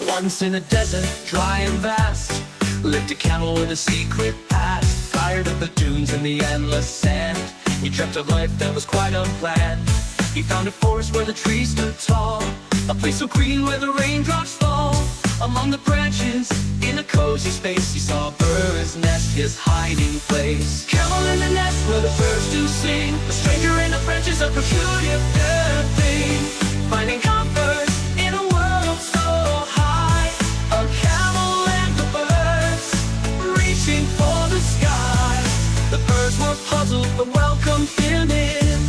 Once in a desert, dry and vast, lived a camel with a secret past. Tired of the dunes and the endless sand, he dreamt a life that was quite unplanned. He found a forest where the trees stood tall, a place so green where the raindrops fall. Among the branches, in a cozy space, he saw a bird's nest, his hiding place. Camel in the nest where the birds do sing, a stranger in the branches, a peculiar thing. Finding comfort in a world so high, a camel and the birds reaching for the sky. The birds were puzzled but welcomed him in.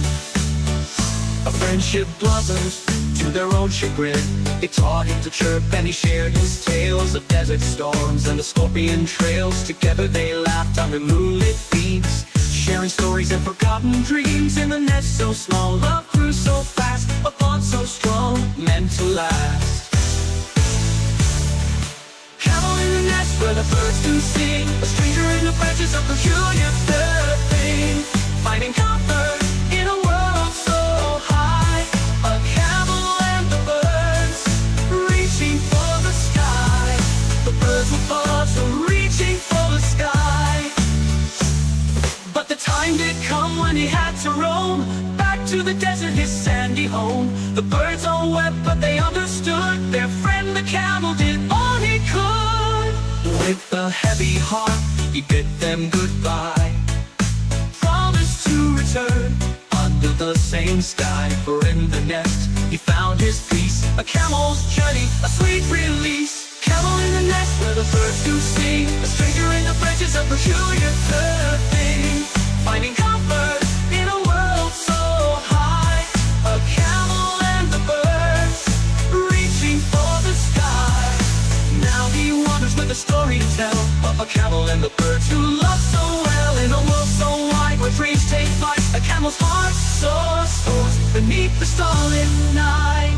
A friendship blossomed to their own chagrin. They taught him to chirp and he shared his tales of desert storms and the scorpion trails. Together they laughed under moonlit beams, sharing stories and forgotten dreams. In the nest so small, love grew so fast, a bond so strong, meant to last. Camel in the nest where the birds do sing, a stranger in the branches, a peculiar thing. Finding comfort in a world so high, a camel and the birds reaching for the sky. The birds were also reaching for the sky. But the time did come when he had to roam back to the desert, his sandy home. The birds all wept, but they understood. Their friend the camel did all he could. With a heavy heart, he bid them goodbye, promised to return under the same sky. For in the nest he found his peace, a camel's journey, a sweet release. Camel in the nest where the birds do sing, a stranger in the branches, a peculiar thing. Finding comfort in a world so high, a camel and the birds reaching for the sky. Now he wanders with a story to tell of a camel and the birds who love so well. In a world so wide where dreams take flight, a camel's heart soars beneath the starlit night.